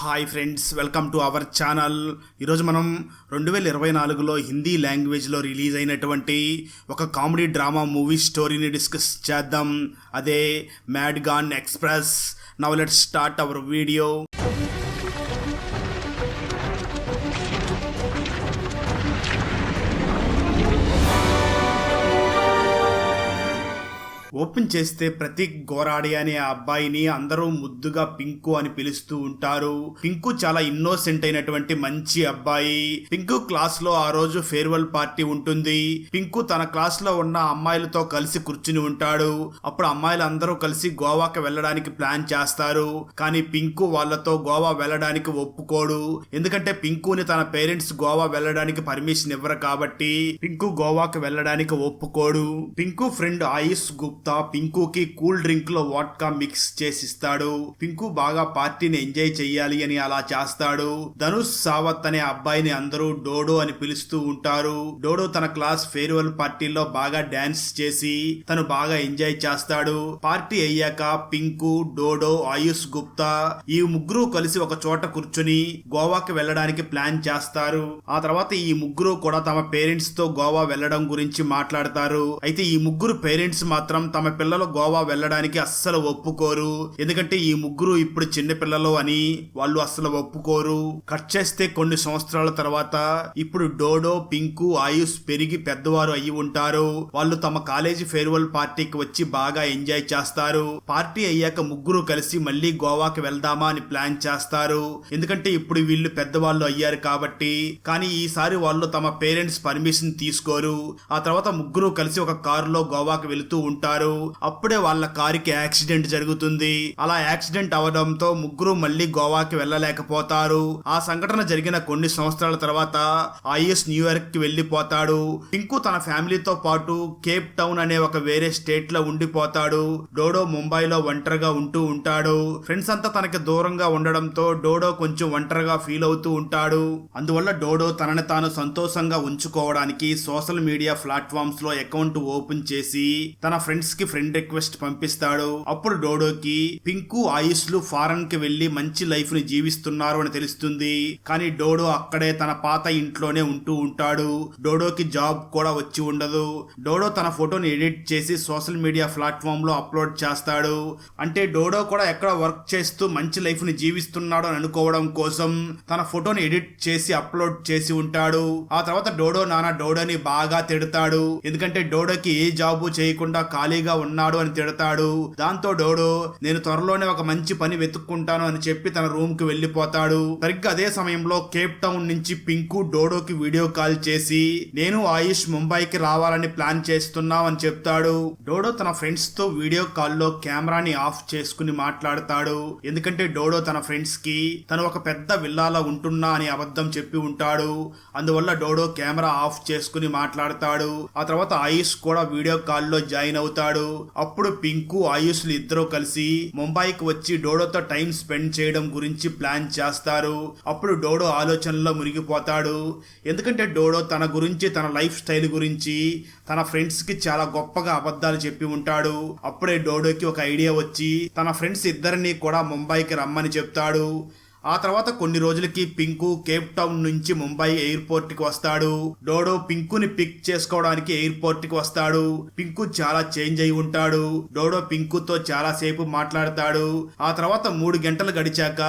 Hi friends, welcome to our channel. ఈరోజు మనం 2024లో హిందీ లాంగ్వేజ్లో రిలీజ్ అయినటువంటి ఒక కామెడీ డ్రామా మూవీ స్టోరీని డిస్కస్ చేద్దాం. అదే Madgaon Express. Now let's start our video. Open చేస్తే ప్రతీక్ గోరాడి అనే అబ్బాయిని అందరూ ముద్దుగా పింకు అని పిలుస్తూ ఉంటారు. పింకు చాలా ఇన్నోసెంట్ అయినటువంటి మంచి అబ్బాయి. పింకు క్లాస్ లో ఆ రోజు ఫేర్వెల్ పార్టీ ఉంటుంది. పింకు తన క్లాస్ లో ఉన్న అమ్మాయిలతో కలిసి కూర్చుని ఉంటాడు. అప్పుడు అమ్మాయిలు అందరూ కలిసి గోవాకి వెళ్ళడానికి ప్లాన్ చేస్తారు. కానీ పింకు వాళ్ళతో గోవా వెళ్ళడానికి ఒప్పుకోడు. ఎందుకంటే పింకుని తన పేరెంట్స్ గోవా వెళ్ళడానికి పర్మిషన్ ఇవ్వరు కాబట్టి పింకు గోవాకి వెళ్ళడానికి ఒప్పుకోడు. పింకు ఫ్రెండ్ ఆయుష్ గుప్తా పింకుకి కూల్ డ్రింక్ లో వాడ్కా మిక్స్ చేసిస్తాడు. పింకు బాగా పార్టీని ఎంజాయ్ చెయ్యాలి అని అలా చేస్తాడు. ధనుష్ సావత్ అనే అబ్బాయిని అందరూ డోడో అని పిలుస్తూ ఉంటారు. డోడో తన క్లాస్ ఫేర్వెల్ పార్టీలో బాగా డాన్స్ చేసి తను బాగా ఎంజాయ్ చేస్తాడు. పార్టీ అయ్యాక పింకు, డోడో, ఆయుష్ గుప్తా ఈ ముగ్గురు కలిసి ఒక చోట కూర్చుని గోవాకి వెళ్ళడానికి ప్లాన్ చేస్తారు. ఆ తర్వాత ఈ ముగ్గురు కూడా తమ పేరెంట్స్ తో గోవా వెళ్ళడం గురించి మాట్లాడతారు. అయితే ఈ ముగ్గురు పేరెంట్స్ మాత్రం తమ పిల్లలు గోవా వెళ్ళడానికి అస్సలు ఒప్పుకోరు. ఎందుకంటే ఈ ముగ్గురు ఇప్పుడు చిన్న పిల్లలు అని వాళ్ళు అస్సలు ఒప్పుకోరు. కట్ చేస్తే కొన్ని సంవత్సరాల తర్వాత ఇప్పుడు డోడో, పింకు, ఆయుష్ పెరిగి పెద్దవారు అయ్యి ఉంటారు. వాళ్ళు తమ కాలేజీ ఫేర్వెల్ పార్టీకి వచ్చి బాగా ఎంజాయ్ చేస్తారు. పార్టీ అయ్యాక ముగ్గురు కలిసి మళ్ళీ గోవాకి వెళ్దామా అని ప్లాన్ చేస్తారు. ఎందుకంటే ఇప్పుడు వీళ్ళు పెద్దవాళ్ళు అయ్యారు కాబట్టి. కానీ ఈసారి వాళ్ళు తమ పేరెంట్స్ పర్మిషన్ తీసుకోరు. ఆ తర్వాత ముగ్గురు కలిసి ఒక కారులో గోవాకి వెళుతూ ఉంటారు. అప్పుడే వాళ్ళ కారుకి యాక్సిడెంట్ జరుగుతుంది. అలా యాక్సిడెంట్ అవడంతో ముగ్గురు మళ్ళీ గోవాకి వెళ్ళలేకపోతారు. ఆ సంఘటన జరిగిన కొన్ని సంవత్సరాల తర్వాత ఆయుష్ న్యూయార్క్ కి వెళ్లిపోతాడు. పింకు తన ఫ్యామిలీతో పాటు కేప్ టౌన్ అనే ఒక వేరే స్టేట్ లో ఉండిపోతాడు. డోడో ముంబైలో ఒంటరిగా ఉంటూ ఉంటాడు. ఫ్రెండ్స్ అంతా తనకి దూరంగా ఉండడంతో డోడో కొంచెం ఒంటరిగా ఫీల్ అవుతూ ఉంటాడు. అందువల్ల డోడో తనని తాను సంతోషంగా ఉంచుకోవడానికి సోషల్ మీడియా ప్లాట్ఫామ్స్ లో అకౌంట్ ఓపెన్ చేసి తన ఫ్రెండ్స్ కి ఫ్రెండ్ రిక్వెస్ట్ పంపిస్తాడు. అప్పుడు డోడోకి పింకు, ఆయుష్ లు ఫారెన్ కి వెళ్లి మంచి లైఫ్ ని జీవిస్తున్నారు అని తెలుస్తుంది. కానీ డోడో అక్కడే తన పాత ఇంట్లోనే ఉంటూ ఉంటాడు. డోడోకి జాబ్ కూడా వచ్చి ఉండదు. డోడో తన ఫోటోని ఎడిట్ చేసి సోషల్ మీడియా ప్లాట్ఫామ్ లో అప్లోడ్ చేస్తాడు. అంటే డోడో కూడా ఎక్కడ వర్క్ చేస్తూ మంచి లైఫ్ ని జీవిస్తున్నాడు అని అనుకోవడం కోసం తన ఫోటోని ఎడిట్ చేసి అప్లోడ్ చేసి ఉంటాడు. ఆ తర్వాత డోడో నాన్న డోడోని బాగా తిడతాడు. ఎందుకంటే డోడోకి ఏ జాబు చేయకుండా ఖాళీగా ఉన్నాడు అని తిడతాడు. దాంతో డోడో నేను త్వరలోనే ఒక మంచి పని వెతుక్కుంటాను అని చెప్పి తన రూమ్ కి వెళ్లిపోతాడు. సరిగ్గా అదే సమయంలో కేప్ టౌన్ నుంచి పింకు డోడోకి వీడియో కాల్ చేసి నేను ఆయుష్ ముంబైకి రావాలని ప్లాన్ చేస్తున్నాం అని చెప్తాడు. డోడో తన ఫ్రెండ్స్ తో వీడియో కాల్లో కెమెరాని ఆఫ్ చేసుకుని మాట్లాడతాడు. ఎందుకంటే డోడో తన ఫ్రెండ్స్ కి తను ఒక పెద్ద విల్లాలో ఉంటున్నా అని అబద్ధం చెప్పి ఉంటాడు. అందువల్ల డోడో కెమెరా ఆఫ్ చేసుకుని మాట్లాడతాడు. ఆ తర్వాత ఆయుష్ కూడా వీడియో కాల్లో జాయిన్ అవుతాడు. అప్పుడు పింకు, ఆయుష్ లు ఇద్దరు కలిసి ముంబైకి వచ్చి డోడోతో టైం స్పెండ్ చేయడం గురించి ప్లాన్ చేస్తారు. అప్పుడు డోడో ఆలోచనలో మునిగిపోతాడు. ఎందుకంటే డోడో తన గురించి, తన లైఫ్ స్టైల్ గురించి తన ఫ్రెండ్స్ కి చాలా గొప్పగా అబద్ధాలు చెప్పి ఉంటాడు. అప్పుడే డోడోకి ఒక ఐడియా వచ్చి తన ఫ్రెండ్స్ ఇద్దరిని కూడా ముంబైకి రమ్మని చెప్తాడు. ఆ తర్వాత కొన్ని రోజులకి పింకు కేప్ టౌన్ నుంచి ముంబై ఎయిర్పోర్ట్ కి వస్తాడు. డోడో పింకుని పిక్ చేసుకోవడానికి ఎయిర్పోర్ట్ కి వస్తాడు. పింకు చాలా చేంజ్ అయి ఉంటాడు. డోడో పింకుతో చాలా సేపు మాట్లాడతాడు. ఆ తర్వాత 3 గంటలు గడిచాక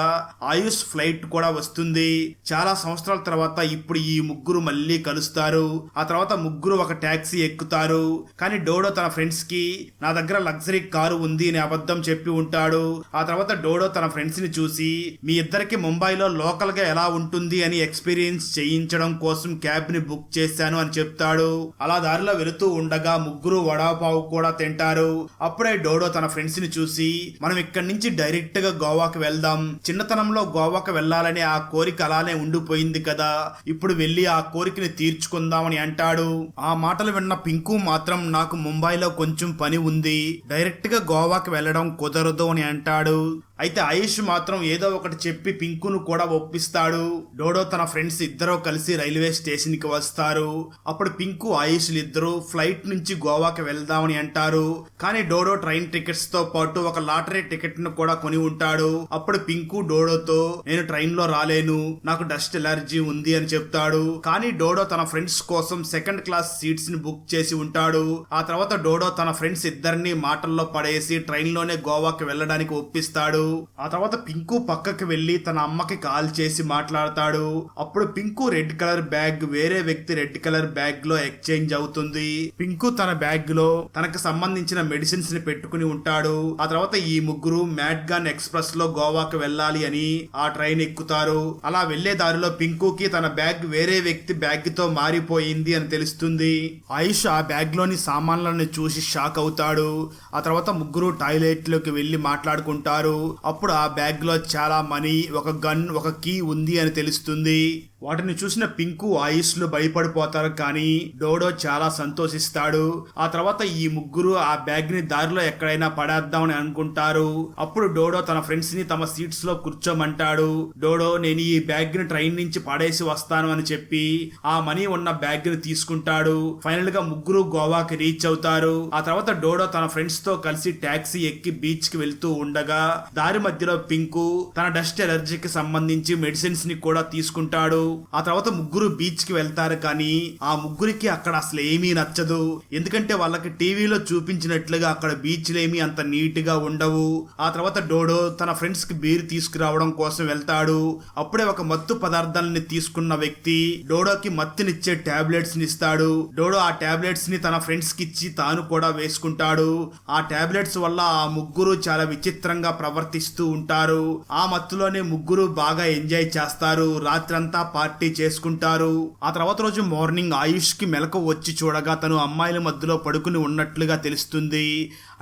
ఆయుష్ ఫ్లైట్ కూడా వస్తుంది. చాలా సంవత్సరాల తర్వాత ఇప్పుడు ఈ ముగ్గురు మళ్ళీ కలుస్తారు. ఆ తర్వాత ముగ్గురు ఒక టాక్సీ ఎక్కుతారు. కానీ డోడో తన ఫ్రెండ్స్ కి నా దగ్గర లగ్జరీ కారు ఉంది అని అబద్ధం చెప్పి ఉంటాడు. ఆ తర్వాత డోడో తన ఫ్రెండ్స్ ని చూసి మీ ఇద్దరికి ముంబైలో లోకల్ గా ఎలా ఉంటుంది అని ఎక్స్పీరియన్స్ చేయించడం కోసం క్యాబ్ ని బుక్ చేశాను అని చెప్తాడు. అలా దారిలో వెళుతూ ఉండగా ముగ్గురు వడాపావు కూడా తింటారు. అప్పుడే డోడో తన ఫ్రెండ్స్ ని చూసి మనం ఇక్కడి నుంచి డైరెక్ట్ గా గోవాకి వెళ్దాం. చిన్నతనంలో గోవాకి వెళ్లాలని ఆ కోరిక అలానే ఉండిపోయింది కదా, ఇప్పుడు వెళ్లి ఆ కోరికని తీర్చుకుందామని అంటాడు. ఆ మాటలు విన్న పింకు మాత్రం నాకు ముంబైలో కొంచెం పని ఉంది, డైరెక్ట్ గా గోవాకి వెళ్లడం కుదరదు అని అంటాడు. అయితే ఆయుష్ మాత్రం ఏదో ఒకటి చెప్పి పింకును కూడా ఒప్పిస్తాడు. డోడో తన ఫ్రెండ్స్ ఇద్దరూ కలిసి రైల్వే స్టేషన్ కి వస్తారు. అప్పుడు పింకు ఆయుష్లు ఇద్దరు ఫ్లైట్ నుంచి గోవాకి వెళ్దామని అంటారు. కానీ డోడో ట్రైన్ టికెట్స్ తో పాటు ఒక లాటరీ టికెట్ ను కూడా కొని ఉంటాడు. అప్పుడు పింకు డోడోతో నేను ట్రైన్ లో రాలేను, నాకు డస్ట్ ఎలర్జీ ఉంది అని చెప్తాడు. కానీ డోడో తన ఫ్రెండ్స్ కోసం సెకండ్ క్లాస్ సీట్స్ ని బుక్ చేసి ఉంటాడు. ఆ తర్వాత డోడో తన ఫ్రెండ్స్ ఇద్దరిని మాటల్లో పడేసి ట్రైన్ లోనే గోవాకి వెళ్ళడానికి ఒప్పిస్తాడు. ఆ తర్వాత పింకు పక్కకి వెళ్లి తన అమ్మకి కాల్ చేసి మాట్లాడతాడు. అప్పుడు పింకు రెడ్ కలర్ బ్యాగ్ వేరే వ్యక్తి రెడ్ కలర్ బ్యాగ్ లో ఎక్స్చేంజ్ అవుతుంది. పింకు తన బ్యాగ్ లో తనకు సంబంధించిన మెడిసిన్స్ ని పెట్టుకుని ఉంటాడు. ఆ తర్వాత ఈ ముగ్గురు మ్యాడ్గాన్ ఎక్స్ప్రెస్ లో గోవాకి వెళ్ళాలి అని ఆ ట్రైన్ ఎక్కుతారు. అలా వెళ్లే దారిలో పింకుకి తన బ్యాగ్ వేరే వ్యక్తి బ్యాగ్ తో మారిపోయింది అని తెలుస్తుంది. ఆయుష్ ఆ బ్యాగ్ లోని సామాన్లను చూసి షాక్ అవుతాడు. ఆ తర్వాత ముగ్గురు టాయిలెట్ లోకి వెళ్లి మాట్లాడుకుంటారు. అప్పుడు ఆ బ్యాగ్ లో చాలా మనీ, ఒక గన్, ఒక కీ ఉంది అని తెలుస్తుంది. వాటిని చూసిన పింకు ఆయుష్లు భయపడిపోతారు. కానీ డోడో చాలా సంతోషిస్తాడు. ఆ తర్వాత ఈ ముగ్గురు ఆ బ్యాగ్ ని దారిలో ఎక్కడైనా పడేద్దామని అనుకుంటారు. అప్పుడు డోడో తన ఫ్రెండ్స్ ని తమ సీట్స్ లో కూర్చోమంటాడు. డోడో నేను ఈ బ్యాగ్ ని ట్రైన్ నుంచి పడేసి వస్తాను అని చెప్పి ఆ మనీ ఉన్న బ్యాగ్ ని తీసుకుంటాడు. ఫైనల్ గా ముగ్గురు గోవాకి రీచ్ అవుతారు. ఆ తర్వాత డోడో తన ఫ్రెండ్స్ తో కలిసి టాక్సీ ఎక్కి బీచ్ కి వెళ్తూ ఉండగా దారి మధ్యలో పింకు తన డస్ట్ ఎలర్జీకి సంబంధించి మెడిసిన్స్ ని కూడా తీసుకుంటాడు. ఆ తర్వాత ముగ్గురు బీచ్ కి వెళ్తారు. కానీ ఆ ముగ్గురికి అక్కడ అసలు ఏమీ నచ్చదు. ఎందుకంటే వాళ్ళకి టీవీలో చూపించినట్లుగా అక్కడ బీచ్లు ఏమీ అంత నీట్ గా ఉండవు. ఆ తర్వాత డోడో తన ఫ్రెండ్స్ కి బీర్ తీసుకురావడం కోసం వెళ్తాడు. అప్పుడే ఒక మత్తు పదార్థాలని తీసుకున్న వ్యక్తి డోడోకి మత్తునిచ్చే టాబ్లెట్స్ ని ఇస్తాడు. డోడో ఆ టాబ్లెట్స్ ని తన ఫ్రెండ్స్ కి ఇచ్చి తాను కూడా వేసుకుంటాడు. ఆ టాబ్లెట్స్ వల్ల ఆ ముగ్గురు చాలా విచిత్రంగా ప్రవర్తిస్తూ ఉంటారు. ఆ మత్తులోనే ముగ్గురు బాగా ఎంజాయ్ చేస్తారు. రాత్రంతా పార్టీ చేసుకుంటారు. ఆ తర్వాత రోజు మార్నింగ్ ఆయుష్ కి మెలకు వచ్చి చూడగా తను అమ్మాయిల మధ్యలో పడుకుని ఉన్నట్లుగా తెలుస్తుంది.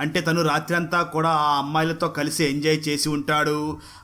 అంటే తను రాత్రి అంతా కూడా ఆ అమ్మాయిలతో కలిసి ఎంజాయ్ చేసి ఉంటాడు.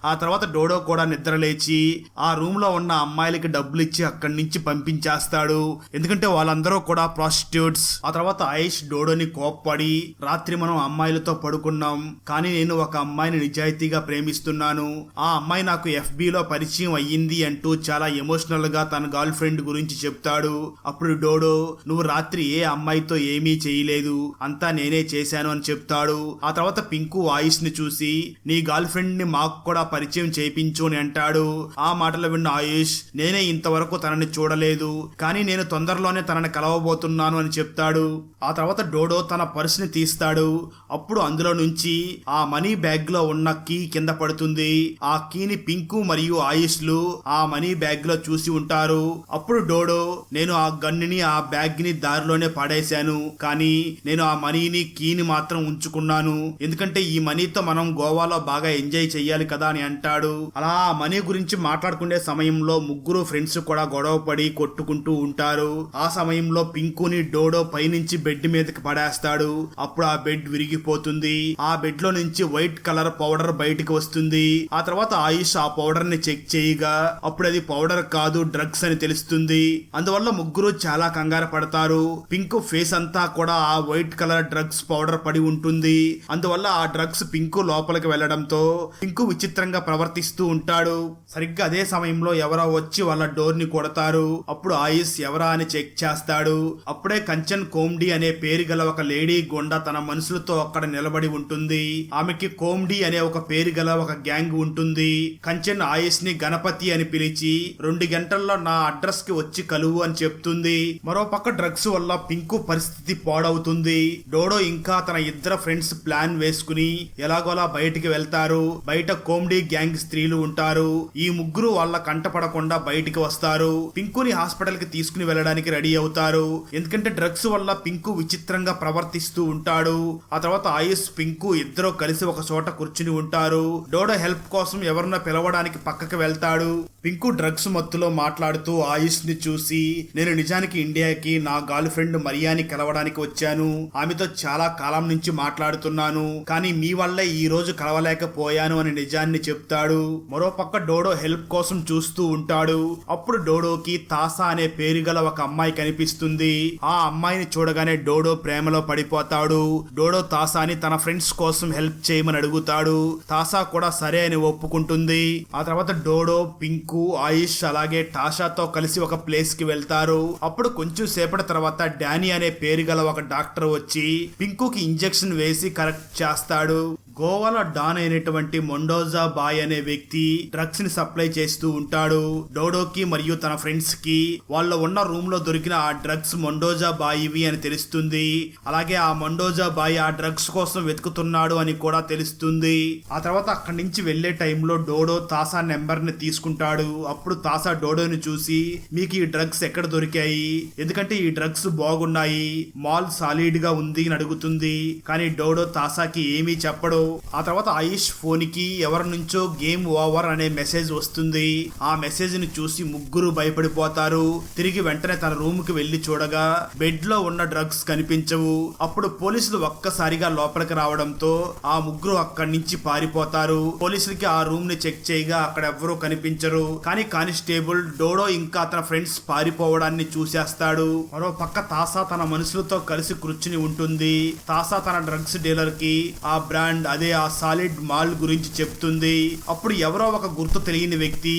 ఆ తర్వాత డోడో కూడా నిద్రలేచి ఆ రూమ్ లో ఉన్న అమ్మాయిలకి డబ్బులు ఇచ్చి అక్కడి నుంచి పంపించేస్తాడు. ఎందుకంటే వాళ్ళందరూ కూడా ప్రాస్టిట్యూట్స్. ఆ తర్వాత ఆయుష్ డోడోని కోప్పడి రాత్రి మనం అమ్మాయిలతో పడుకున్నాం, కానీ నేను ఒక అమ్మాయిని నిజాయితీగా ప్రేమిస్తున్నాను, ఆ అమ్మాయి నాకు FB లో పరిచయం అయ్యింది అంటూ చాలా ఎమోషనల్ గా తన గర్ల్ ఫ్రెండ్ గురించి చెప్తాడు. అప్పుడు డోడో నువ్వు రాత్రి ఏ అమ్మాయితో ఏమీ చేయలేదు, అంతా నేనే చేశాను అని చెప్తాడు. ఆ తర్వాత పింకు ఆయుష్ ని చూసి నీ గర్ల్ ఫ్రెండ్ ని మాకు కూడా పరిచయం చేయించు అని అంటాడు. ఆ మాటలు విన్న ఆయుష్ నేనే ఇంతవరకు తనని చూడలేదు, కానీ నేను తొందరలోనే తనని కలవబోతున్నాను అని చెప్తాడు. ఆ తర్వాత డోడో తన పర్సుని తీస్తాడు. అప్పుడు అందులో నుంచి ఆ మనీ బ్యాగ్ లో ఉన్న కీ కింద పడుతుంది. ఆ కీని పింకు మరియు ఆయుష్లు ఆ మనీ బ్యాగ్ లో చూసి ఉంటారు. అప్పుడు డోడో నేను ఆ గన్నుని ఆ బ్యాగ్ ని దారిలోనే పడేశాను, కానీ నేను ఆ మనీని కీని మాత్రం ఉంచుకున్నాను, ఎందుకంటే ఈ మనీతో మనం గోవాలో బాగా ఎంజాయ్ చెయ్యాలి కదా అని అంటాడు. అలా ఆ మనీ గురించి మాట్లాడుకునే సమయంలో ముగ్గురు ఫ్రెండ్స్ కూడా గొడవ పడి కొట్టుకుంటూ ఉంటారు. ఆ సమయంలో పింకుని డోడో పైనుంచి బెడ్ మీదకి పడేస్తాడు. అప్పుడు ఆ బెడ్ విరిగిపోతుంది. ఆ బెడ్ లో నుంచి వైట్ కలర్ పౌడర్ బయటికి వస్తుంది. ఆ తర్వాత ఆయుష్ ఆ పౌడర్ ని చెక్ చేయగా అప్పుడు అది పౌడర్ కాదు, డ్రగ్స్ అని తెలుస్తుంది. అందువల్ల ముగ్గురు చాలా కంగారు పడతారు. పింకు ఫేస్ అంతా కూడా ఆ వైట్ కలర్ డ్రగ్స్ పౌడర్ పడి ఉంటుంది. అందువల్ల ఆ డ్రగ్స్ పింకు లోపలికి వెళ్లడంతో పింకు విచిత్రంగా ప్రవర్తిస్తూ ఉంటాడు. సరిగ్గా అదే సమయంలో ఎవరో వచ్చి వాళ్ళ డోర్ ని కొడతారు. అప్పుడు ఆయుష్ ఎవరా అని చెక్ చేస్తాడు. అప్పుడే కంచన్ కోమ్డి అనే పేరు గల ఒక లేడీ గొండ తన మనుషులతో అక్కడ నిలబడి ఉంటుంది. ఆమెకి కోమ్డి అనే ఒక పేరు గల ఒక గ్యాంగ్ ఉంటుంది. కంచన్ ఆయుష్ ని గణపతి అని పిలిచి 2 గంటల్లో నా అడ్రస్ కి వచ్చి కలువు అని చెప్తుంది. మరోపక్క డ్రగ్స్ వల్ల పింకు పరిస్థితి పాడవుతుంది. డోడో ఇంకా తన ఇద్దరు ఫ్రెండ్స్ ప్లాన్ వేసుకుని ఎలాగోలా బయటికి వెళ్తారు. బయట కోమ్డి గ్యాంగ్ స్త్రీలు ఉంటారు. ఈ ముగ్గురు వాళ్ళ కంట పడకుండా బయటికి వస్తారు. పింకుని హాస్పిటల్ కి తీసుకుని వెళ్ళడానికి రెడీ అవుతారు. ఎందుకంటే డ్రగ్స్ వల్ల పింకు విచిత్రంగా ప్రవర్తిస్తూ ఉంటాడు. ఆ తర్వాత ఆయుష్ పింకు ఇద్దరు కలిసి ఒక చోట కూర్చుని ఉంటారు. డోడో హెల్ప్ కోసం ఎవరన్నా పిలవడానికి పక్కకి వెళ్తాడు. పింకు డ్రగ్స్ మత్తులో మత్తులో మాట్లాడుతూ ఆయుష్ ని చూసి, నేను నిజానికి ఇండియాకి నా గర్ల్ ఫ్రెండ్ మరియాని కలవడానికి వచ్చాను. ఆమెతో చాలా కాలం నుంచి మాట్లాడుతున్నాను, కానీ మీ వల్లే ఈ రోజు కలవలేకపోయాను అని నిజాన్ని చెప్తాడు. మరోపక్క డోడో హెల్ప్ కోసం చూస్తూ ఉంటాడు. అప్పుడు డోడోకి తాసా అనే పేరు గల ఒక అమ్మాయి కనిపిస్తుంది. ఆ అమ్మాయిని చూడగానే డోడో ప్రేమలో పడిపోతాడు. డోడో తాసాని తన ఫ్రెండ్స్ కోసం హెల్ప్ చేయమని అడుగుతాడు. తాసా కూడా సరే అని ఒప్పుకుంటుంది. ఆ తర్వాత డోడో, పింకు, ఆయుష్ అలాగే టాషాతో కలిసి ఒక ప్లేస్ కి వెళ్తారు. అప్పుడు కొంచెం సేపటి తర్వాత డానీ అనే పేరు గల ఒక డాక్టర్ వచ్చి పింకుకి ఇంజెక్షన్ వేసి కరెక్ట్ చేస్తాడు. గోవాలో డాన్ అయినటువంటి మొండోజా బాయ్ అనే వ్యక్తి డ్రగ్స్ ని సప్లై చేస్తూ ఉంటాడు. డోడోకి మరియు తన ఫ్రెండ్స్ కి వాళ్ళు ఉన్న రూమ్ లో దొరికిన ఆ డ్రగ్స్ మొండోజా బాయివి అని తెలుస్తుంది. అలాగే ఆ మొండోజా బాయ్ ఆ డ్రగ్స్ కోసం వెతుకుతున్నాడు అని కూడా తెలుస్తుంది. ఆ తర్వాత అక్కడి నుంచి వెళ్లే టైంలో డోడో తాసా నెంబర్ ని తీసుకుంటాడు. అప్పుడు తాసా డోడోని చూసి, మీకు ఈ డ్రగ్స్ ఎక్కడ దొరికాయి, ఎందుకంటే ఈ డ్రగ్స్ బాగున్నాయి, మాల్ సాలిడ్ గా ఉంది అని అడుగుతుంది. కానీ డోడో తాసాకి ఏమీ చెప్పడు. ఆ తర్వాత ఆయుష్ ఫోన్ కి ఎవరి నుంచో గేమ్ ఓవర్ అనే మెసేజ్ వస్తుంది. ఆ మెసేజ్ ని చూసి ముగ్గురు భయపడిపోతారు. తిరిగి వెంటనే తన రూమ్ కి వెళ్లి చూడగా బెడ్ లో ఉన్న డ్రగ్స్ కనిపించవు. అప్పుడు పోలీసులు ఒక్కసారిగా లోపలికి రావడంతో ఆ ముగ్గురు అక్కడి నుంచి పారిపోతారు. పోలీసులకి ఆ రూమ్ ని చెక్ చేయగా అక్కడ ఎవ్వరూ కనిపించరు. కానీ కానిస్టేబుల్ డోడో ఇంకా తన ఫ్రెండ్స్ పారిపోవడాన్ని చూసేస్తాడు. మరో పక్క తాసా తన మనుషులతో కలిసి కూర్చుని ఉంటుంది. తాసా తన డ్రగ్స్ డీలర్ కి ఆ బ్రాండ్ అదే ఆ సాలిడ్ మాల్ గురించి చెప్తుంది. అప్పుడు ఎవరో ఒక గుర్తు తెలియని వ్యక్తి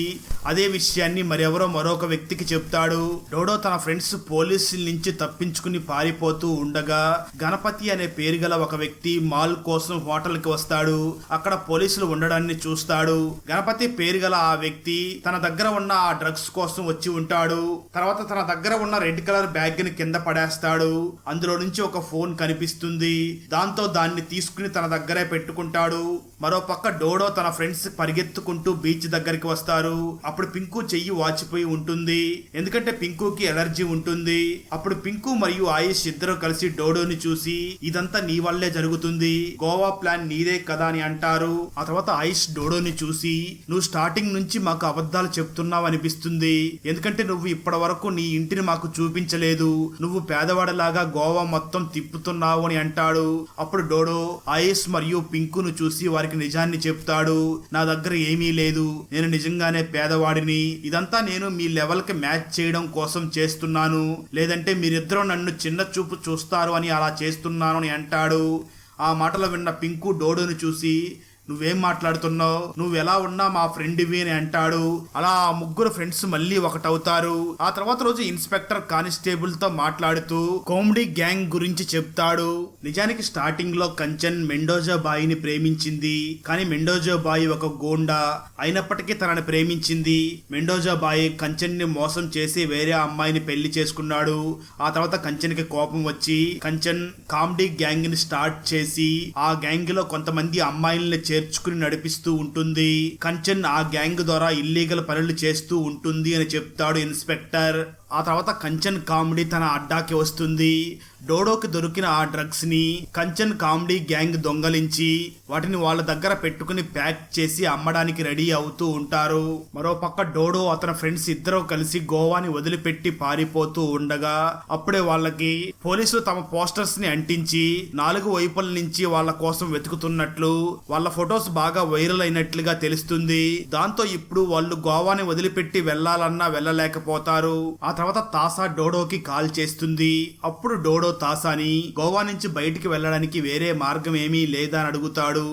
అదే విషయాన్ని మరొక వ్యక్తికి చెప్తాడు. డోడో తన ఫ్రెండ్స్ పోలీసుల నుంచి తప్పించుకుని పారిపోతూ ఉండగా గణపతి అనే పేరు గల ఒక వ్యక్తి మాల్ కోసం హోటల్ కి వస్తాడు. అక్కడ పోలీసులు ఉండడాన్ని చూస్తాడు. గణపతి పేరు గల ఆ వ్యక్తి తన దగ్గర ఉన్న ఆ డ్రగ్స్ కోసం వచ్చి ఉంటాడు. తర్వాత తన దగ్గర ఉన్న రెడ్ కలర్ బ్యాగ్ ని కింద పడేస్తాడు. అందులో నుంచి ఒక ఫోన్ కనిపిస్తుంది. దాంతో దాన్ని తీసుకుని తన దగ్గరే పెట్టుకుంటాడు. మరో పక్క డోడో తన ఫ్రెండ్స్ పరిగెత్తుకుంటూ బీచ్ దగ్గరికి వస్తారు. అప్పుడు పింకు చెయ్యి వాచిపోయి ఉంటుంది, ఎందుకంటే పింకుకి ఎలర్జీ ఉంటుంది. అప్పుడు పింకు మరియు ఆయుష్ ఇద్దరు కలిసి డోడోని చూసి, ఇదంతా నీ వల్లే జరుగుతుంది, గోవా ప్లాన్ నీదే కదా అని అంటారు. ఆ తర్వాత ఆయుష్ డోడోని చూసి, నువ్వు స్టార్టింగ్ నుంచి మాకు అబద్ధాలు చెప్తున్నావు అనిపిస్తుంది, ఎందుకంటే నువ్వు ఇప్పటి వరకు నీ ఇంటిని మాకు చూపించలేదు, నువ్వు పేదవాడిలాగా గోవా మొత్తం తిప్పుతున్నావు అని అంటాడు. అప్పుడు డోడో ఆయుష్ మరియు పింకును చూసి వారికి నిజాన్ని చెప్తాడు. నా దగ్గర ఏమీ లేదు, నేను నిజంగానే పేదవాడిని, ఇదంతా నేను మీ లెవెల్ కి మ్యాచ్ చేయడం కోసం చేస్తున్నాను, లేదంటే మీరిద్దరూ నన్ను చిన్న చూపు చూస్తారు అని అలా చేస్తున్నాను అని అంటాడు. ఆ మాటలు విన్న పింకు డోడోని చూసి, నువ్వేం మాట్లాడుతున్నావు, నువ్వు ఎలా ఉన్నా మా ఫ్రెండ్వి అని అంటాడు. అలా ఆ ముగ్గురు ఫ్రెండ్స్ మళ్ళీ ఒకటవుతారు. ఆ తర్వాత రోజు ఇన్స్పెక్టర్ కానిస్టేబుల్ తో మాట్లాడుతూ కామెడీ గ్యాంగ్ గురించి చెప్తాడు. నిజానికి స్టార్టింగ్ లో కంచన్ మెండోజా బాయిని ప్రేమించింది, కానీ మెండోజా బాయి ఒక గోండా అయినప్పటికీ తనని ప్రేమించింది. మెండోజా బాయి కంచన్ ని మోసం చేసి వేరే అమ్మాయిని పెళ్లి చేసుకున్నాడు. ఆ తర్వాత కంచన్ కి కోపం వచ్చి కంచన్ కామెడీ గ్యాంగ్ ని స్టార్ట్ చేసి ఆ గ్యాంగ్ లో కొంతమంది అమ్మాయిల్ని చేర్చుకుని నడిపిస్తూ ఉంటుంది. కంచన్ ఆ గ్యాంగ్ ద్వారా ఇల్లీగల్ పనులు చేస్తూ ఉంటుంది అని చెప్తాడు ఇన్స్పెక్టర్. ఆ తర్వాత కంచన్ కామెడీ తన అడ్డాకి వస్తుంది. డోడోకి దొరికిన ఆ డ్రగ్స్ ని కంచన్ కామెడీ గ్యాంగ్ దొంగలించి వాటిని వాళ్ళ దగ్గర పెట్టుకుని ప్యాక్ చేసి అమ్మడానికి రెడీ అవుతూ ఉంటారు. మరోపక్క డోడో అతని ఫ్రెండ్స్ ఇద్దరు కలిసి గోవాని వదిలిపెట్టి పారిపోతూ ఉండగా అప్పుడే వాళ్ళకి పోలీసులు తమ పోస్టర్స్ ని అంటించి 4 వైపుల నుంచి వాళ్ళ కోసం వెతుకుతున్నట్లు, వాళ్ళ ఫొటోస్ బాగా వైరల్ అయినట్లుగా తెలుస్తుంది. దాంతో ఇప్పుడు వాళ్ళు గోవాని వదిలిపెట్టి వెళ్లాలన్నా వెళ్ళలేకపోతారు. ఆ తర్వాత తాసా డోడోకి కాల్ చేస్తుంది. అప్పుడు డోడో తాసాని గోవా నుంచి బయటికి వెళ్ళడానికి వేరే మార్గం ఏమీ లేదా అని అడుగుతాడు.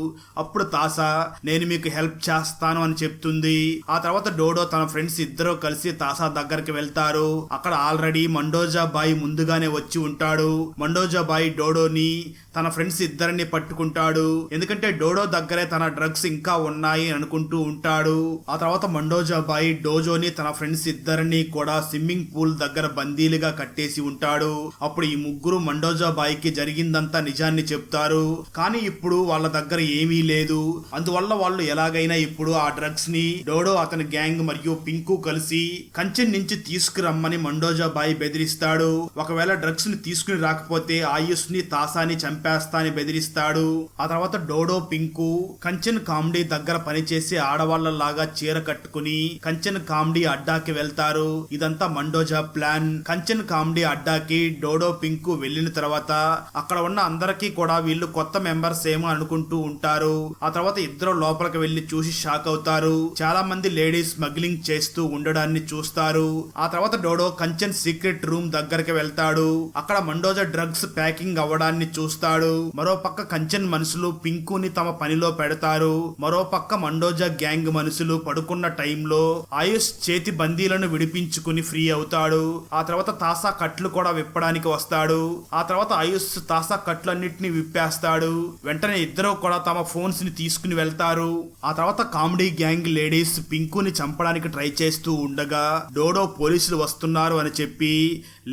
అప్పుడు తాసా నేను మీకు హెల్ప్ చేస్తాను అని చెప్తుంది. ఆ తర్వాత డోడో తన ఫ్రెండ్స్ ఇద్దరు కలిసి తాసా దగ్గరికి వెళ్తారు. అక్కడ ఆల్రెడీ మండోజా బాయ్ ముందుగానే వచ్చి ఉంటాడు. మండోజా బాయ్ డోడోని తన ఫ్రెండ్స్ ఇద్దరిని పట్టుకుంటాడు, ఎందుకంటే డోడో దగ్గరే తన డ్రగ్స్ ఇంకా ఉన్నాయి అనుకుంటూ ఉంటాడు. ఆ తర్వాత మండోజా బాయ్ డోజోని తన ఫ్రెండ్స్ ఇద్దరిని కూడా స్విమ్మింగ్ పూల్ దగ్గర బందీలుగా కట్టేసి ఉంటాడు. అప్పుడు ఈ ముగ్గురు మండోజా బాయ్కి జరిగిందంతా నిజాన్ని చెప్తారు. కానీ ఇప్పుడు వాళ్ళ దగ్గర ఏమీ లేదు. అందువల్ల వాళ్ళు ఎలాగైనా ఇప్పుడు ఆ డ్రగ్స్ ని డోడో, అతని గ్యాంగ్ మరియు పింకు కలిసి కంచెన్ నుంచి తీసుకురమ్మని మండోజా బాయ్ బెదిరిస్తాడు. ఒకవేళ డ్రగ్స్ ని తీసుకుని రాకపోతే ఆయుష్ ని, తాసాని చంపేస్తా అని బెదిరిస్తాడు. ఆ తర్వాత డోడో, పింకు కంచెన్ కామెడీ దగ్గర పనిచేసే ఆడవాళ్లలాగా చీర కట్టుకుని కంచెన్ కామెడీ అడ్డాకి వెళ్తారు. ఇదంతా మండోజా ప్లాన్. కంచెన్ కామెడీ అడ్డాకి డోడో, పింకు వెళ్ళిన తర్వాత అక్కడ ఉన్న అందరికీ కూడా వీళ్ళు కొత్త మెంబర్స్ ఏమో అనుకుంటూ ఉంటారు. ఆ తర్వాత ఇద్దరు లోపలికి వెళ్లి చూసి షాక్ అవుతారు. చాలా మంది లేడీస్ స్మగ్లింగ్ చేస్తూ ఉండడాన్ని చూస్తారు. ఆ తర్వాత డోడో కంచెన్ సీక్రెట్ రూమ్ దగ్గరికి వెళ్తాడు. అక్కడ మండోజా డ్రగ్స్ ప్యాకింగ్ అవ్వడాన్ని చూస్తాడు. మరో పక్క కంచెన్ మనుషులు పింకుని తమ పనిలో పెడతారు. మరో పక్క మండోజా గ్యాంగ్ మనుషులు పడుకున్న టైంలో ఆయుష్ చేతి బందీలను విడిపించుకుని ఫ్రీ అవుతాడు. ఆ తర్వాత తాసా కట్లు కూడా విప్పడానికి వస్తాడు. ఆ తర్వాత ఆయుష్ తాసా కట్లన్నిటిని విప్పేస్తాడు. వెంటనే ఇద్దరు కూడా తమ ఫోన్స్ ని తీసుకుని వెళ్తారు. ఆ తర్వాత కామెడీ గ్యాంగ్ లేడీస్ పింకుని చంపడానికి ట్రై చేస్తూ ఉండగా డోడో పోలీసులు వస్తున్నారు అని చెప్పి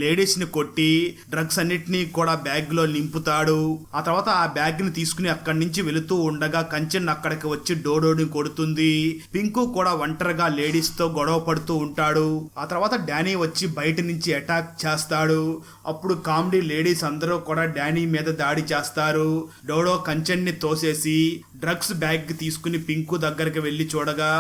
లేడీస్ ని కొట్టి డ్రగ్స్ అన్నిటినీ కూడా బ్యాగ్ లో నింపుతాడు. ఆ తర్వాత ఆ బ్యాగ్ ని తీసుకుని అక్కడి నుంచి వెళుతూ ఉండగా కంచెన్ అక్కడికి వచ్చి డోడోని కొడుతుంది. పింకు కూడా ఒంటరిగా లేడీస్ తో గొడవ పడుతూ ఉంటాడు. ఆ తర్వాత డానీ వచ్చి బయట నుంచి అటాక్ చేస్తాడు. అప్పుడు కామెడీ లేడీస్ అందరూ కూడా డానీ మీద దాడి చేస్తారు. డోడో కంచెన్ ని తోసేసి డ్రగ్స్ బ్యాగ్ తీసుకుని పింకు దగ్గరికి వెళ్లి చూడగా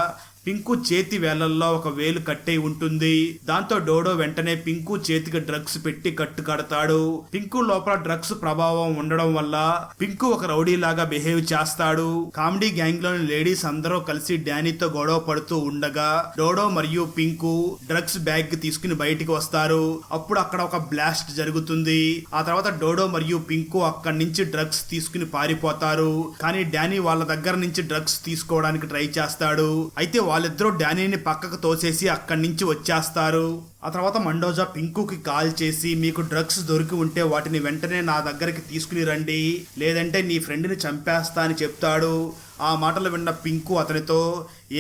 పింకు చేతి వేలల్లో ఒక వేలు కట్టై ఉంటుంది. దాంతో డోడో వెంటనే పింకు చేతికి డ్రగ్స్ పెట్టి కట్టు కడతాడు. పింకు లోపల డ్రగ్స్ ప్రభావం ఉండడం వల్ల పింకు ఒక రౌడీ లాగా బిహేవ్ చేస్తాడు. కామెడీ గ్యాంగ్ లోని లేడీస్ అందరూ కలిసి డానీతో గొడవ పడుతూ ఉండగా డోడో మరియు పింకు డ్రగ్స్ బ్యాగ్ తీసుకుని బయటికి వస్తారు. అప్పుడు అక్కడ ఒక బ్లాస్ట్ జరుగుతుంది. ఆ తర్వాత డోడో మరియు పింకు అక్కడి నుంచి డ్రగ్స్ తీసుకుని పారిపోతారు. కానీ డానీ వాళ్ళ దగ్గర నుంచి డ్రగ్స్ తీసుకోవడానికి ట్రై చేస్తాడు. అయితే వాళ్ళిద్దరూ డానీని పక్కకు తోసేసి అక్కడి నుంచి వచ్చేస్తారు. ఆ తర్వాత మండోజా పింకుకి కాల్ చేసి మీకు డ్రగ్స్ దొరికి ఉంటే వాటిని వెంటనే నా దగ్గరికి తీసుకుని రండి, లేదంటే నీ ఫ్రెండ్ని చంపేస్తా అని చెప్తాడు. ఆ మాటలు విన్న పింకు అతనితో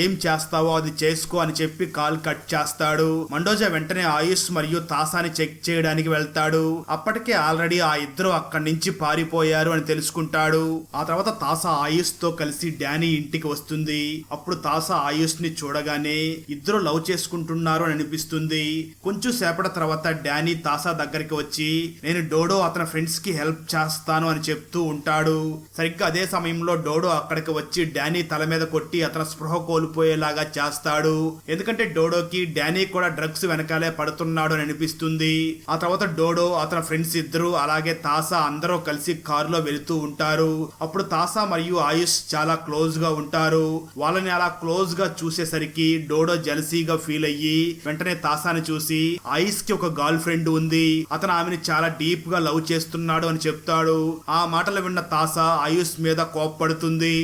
ఏం చేస్తావో అది చేసుకో అని చెప్పి కాల్ కట్ చేస్తాడు. మండోజా వెంటనే ఆయుష్ మరియు తాసాని చెక్ చేయడానికి వెళ్తాడు. అప్పటికే ఆల్రెడీ ఆ ఇద్దరు అక్కడి నుంచి పారిపోయారు అని తెలుసుకుంటాడు. ఆ తర్వాత తాసా ఆయుష్ తో కలిసి డానీ ఇంటికి వస్తుంది. అప్పుడు తాసా ఆయుష్ ని చూడగానే ఇద్దరు లవ్ చేసుకుంటున్నారు అని అనిపిస్తుంది. కొంచెం సేపటి తర్వాత డానీ తాసా దగ్గరికి వచ్చి నేను డోడో అతని ఫ్రెండ్స్ కి హెల్ప్ చేస్తాను అని చెప్తూ ఉంటాడు. సరిగ్గా అదే సమయంలో డోడో అక్కడికి వచ్చి డానీ తల మీద కొట్టి అతని స్పృహ కోల్పోయేలాగా చేస్తాడు. ఎందుకంటే డోడోకి డానీ కూడా డ్రగ్స్ వెనకాలే పడుతున్నాడు అని అనిపిస్తుంది. ఆ తర్వాత డోడో, అతని ఫ్రెండ్స్ ఇద్దరు అలాగే తాసా అందరూ కలిసి కారులో వెళుతూ ఉంటారు. అప్పుడు తాసా మరియు ఆయుష్ చాలా క్లోజ్ గా ఉంటారు. వాళ్ళని అలా క్లోజ్ గా చూసేసరికి డోడో జెలసీగా ఫీల్ అయ్యి వెంటనే తాసాని చూసి ఆయుష్ కి ఒక గర్ల్ ఫ్రెండ్ ఉంది, అతను ఆమెను చాలా డీప్ గా లవ్ చేస్తున్నాడు అని చెప్తాడు. ఆ మాటలు విన్న తాసా ఆయుష్ మీద కోప్పడుతుంది.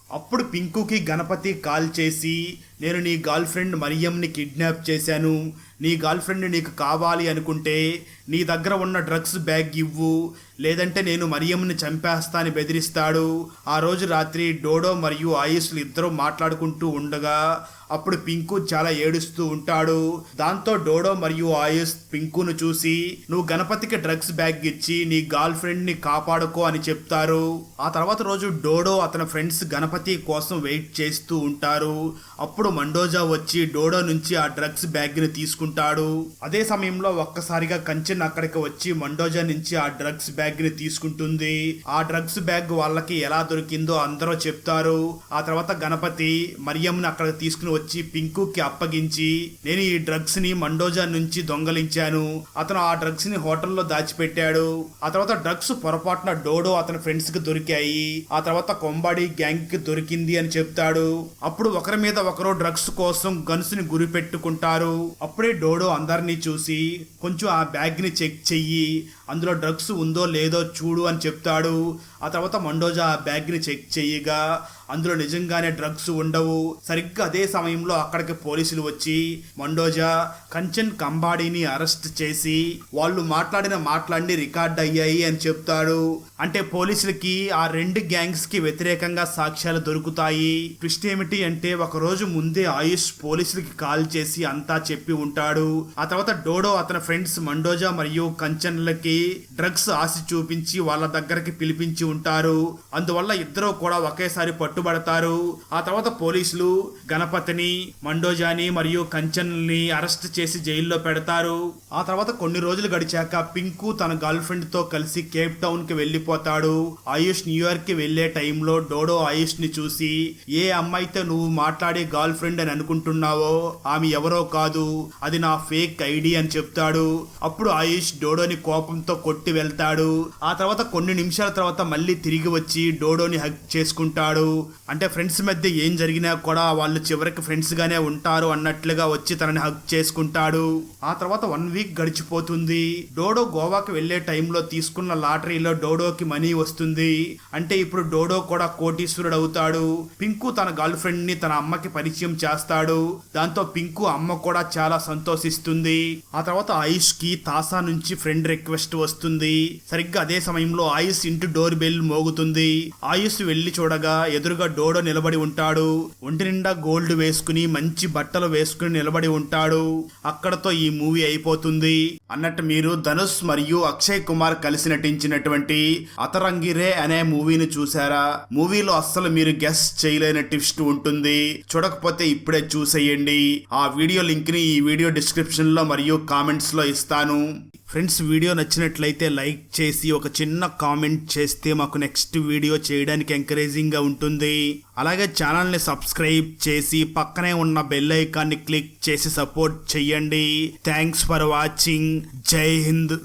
అప్పుడు పింకుకి గణపతి కాల్ చేసి నేను నీ గర్ల్ ఫ్రెండ్ మరియంని కిడ్నాప్ చేశాను, నీ గర్ల్ ఫ్రెండ్ నీకు కావాలి అనుకుంటే నీ దగ్గర ఉన్న డ్రగ్స్ బ్యాగ్ ఇవ్వు, లేదంటే నేను మరియంని చంపేస్తా అని బెదిరిస్తాడు. ఆ రోజు రాత్రి డోడో మరియు ఆయుష్లు ఇద్దరు మాట్లాడుకుంటూ ఉండగా అప్పుడు పింకు చాలా ఏడుస్తూ ఉంటాడు. దాంతో డోడో మరియు ఆయుష్ పింకును చూసి నువ్వు గణపతికి డ్రగ్స్ బ్యాగ్ ఇచ్చి నీ గర్ల్ ఫ్రెండ్ ని కాపాడుకో అని చెప్తారు. ఆ తర్వాత రోజు డోడో అతని ఫ్రెండ్స్ గణపతి కోసం వెయిట్ చేస్తూ ఉంటారు. అప్పుడు మండోజా వచ్చి డోడో నుంచి ఆ డ్రగ్స్ బ్యాగ్ ని తీసుకుంటాడు. అదే సమయంలో ఒక్కసారిగా కంచెన్ అక్కడికి వచ్చి మండోజా నుంచి ఆ డ్రగ్స్ బ్యాగ్ ని తీసుకుంటుంది. ఆ డ్రగ్స్ బ్యాగ్ వాళ్ళకి ఎలా దొరికిందో అందరూ చెప్తారు. ఆ తర్వాత గణపతి మరియంని అక్కడికి తీసుకుని వచ్చి పింకుకి అప్పగించి నేను ఈ డ్రగ్స్ ని మండోజా నుంచి దొంగలించాను, అతను ఆ డ్రగ్స్ ని హోటల్లో దాచిపెట్టాడు. ఆ తర్వాత డ్రగ్స్ పొరపాటున డోడో అతని ఫ్రెండ్స్ కి దొరికాయి, ఆ తర్వాత కొంబాడి గ్యాంగ్ కి దొరికింది అని చెప్తాడు. అప్పుడు ఒకరి మీద ఒకరు డ్రగ్స్ కోసం గన్స్ ని గురి పెట్టుకుంటారు. అప్పుడే డోడో అందరినీ చూసి కొంచెం ఆ బ్యాగ్ ని చెక్ చెయ్యి, అందులో డ్రగ్స్ ఉందో లేదో చూడు అని చెప్తాడు. ఆ తర్వాత మండోజా ఆ బ్యాగ్ని చెక్ చేయగా అందులో నిజంగానే డ్రగ్స్ ఉండవు. సరిగ్గా అదే సమయంలో అక్కడికి పోలీసులు వచ్చి మండోజా కంచన్ కంబాడీని అరెస్ట్ చేసి వాళ్ళు మాట్లాడిన మాటలన్నీ రికార్డ్ అయ్యాయి అని చెప్తాడు. అంటే పోలీసులకి ఆ రెండు గ్యాంగ్స్ కి వ్యతిరేకంగా సాక్ష్యాలు దొరుకుతాయి. ట్విస్ట్ ఏమిటి అంటే ఒక రోజు ముందే ఆయుష్ పోలీసులకి కాల్ చేసి అంతా చెప్పి ఉంటాడు. ఆ తర్వాత డోడో అతని ఫ్రెండ్స్ మండోజా మరియు కంచన్లకి డ్రగ్స్ ఆశ చూపించి వాళ్ళ దగ్గరికి పిలిపించి ఉంటారు. అందువల్ల ఇద్దరు కూడా ఒకేసారి పట్టుబడతారు. ఆ తర్వాత పోలీసులు గణపతిని, మండోజాని మరియు కంచన్ని అరెస్ట్ చేసి జైల్లో పెడతారు. ఆ తర్వాత కొన్ని రోజులు గడిచాక పింకు తన గర్ల్ ఫ్రెండ్ తో కలిసి కేప్ టౌన్ కి వెళ్లిపోతాడు. ఆయుష్ న్యూయార్క్ కి వెళ్లే టైంలో డోడో ఆయుష్ ని చూసి ఏ అమ్మాయితో నువ్వు మాట్లాడే గర్ల్ ఫ్రెండ్ అని అనుకుంటున్నావో ఆమె ఎవరో కాదు, అది నా ఫేక్ ఐడి అని చెప్తాడు. అప్పుడు ఆయుష్ డోడోని కోపంతో కొట్టి వెళ్తాడు. ఆ తర్వాత కొన్ని నిమిషాల తర్వాత మళ్ళీ తిరిగి వచ్చి డోడోని హగ్ చేసుకుంటాడు. అంటే ఫ్రెండ్స్ మధ్య ఏం జరిగినా కూడా వాళ్ళు చివరికి ఫ్రెండ్స్ గానే ఉంటారు అన్నట్లుగా వచ్చి తనని హగ్ చేసుకుంటాడు. ఆ తర్వాత 1 వీక్ గడిచిపోతుంది. డోడో గోవాకి వెళ్లే టైంలో తీసుకున్న లాటరీలో డోడోకి మనీ వస్తుంది. అంటే ఇప్పుడు డోడో కూడా కోటీశ్వరుడు అవుతాడు. పింకు తన గర్ల్ ఫ్రెండ్ ని తన అమ్మకి పరిచయం చేస్తాడు. దాంతో పింకు అమ్మ కూడా చాలా సంతోషిస్తుంది. ఆ తర్వాత ఆయుష్ కి తాసా నుంచి ఫ్రెండ్ రిక్వెస్ట్ వస్తుంది. సరిగ్గా అదే సమయంలో ఆయుష్ ఇంటి డోర్ బెల్ మోగుతుంది. ఆయుష్ వెళ్లి చూడగా ఎదురుగా డోడో నిలబడి ఉంటాడు. ఒంటి నిండా గోల్డ్ వేసుకుని మంచి బట్టలు వేసుకుని నిలబడి ఉంటాడు. అక్కడతో ఈ మూవీ అయిపోతుంది. అన్నట్టు మీరు ధనుష్ మరియు అక్షయ్ కుమార్ కలిసి నటించినటువంటి అతరంగిరే అనే మూవీని చూసారా? మూవీలో అస్సలు మీరు గెస్ చేయలేని ట్విస్ట్ ఉంటుంది. చూడకపోతే ఇప్పుడే చూసేయండి. ఆ వీడియో లింక్ ని ఈ వీడియో డిస్క్రిప్షన్ లో మరియు కామెంట్స్ లో ఇస్తాను. ఫ్రెండ్స్, వీడియో నచ్చినట్లయితే లైక్ చేసి ఒక చిన్న కామెంట్ చేస్తే మాకు నెక్స్ట్ వీడియో చేయడానికి ఎంకరేజింగ్ గా ఉంటుంది. అలాగే ఛానల్ని సబ్స్క్రైబ్ చేసి పక్కనే ఉన్న బెల్ ఐకాన్ని క్లిక్ చేసి సపోర్ట్ చెయ్యండి. Thanks for watching. జై హింద్.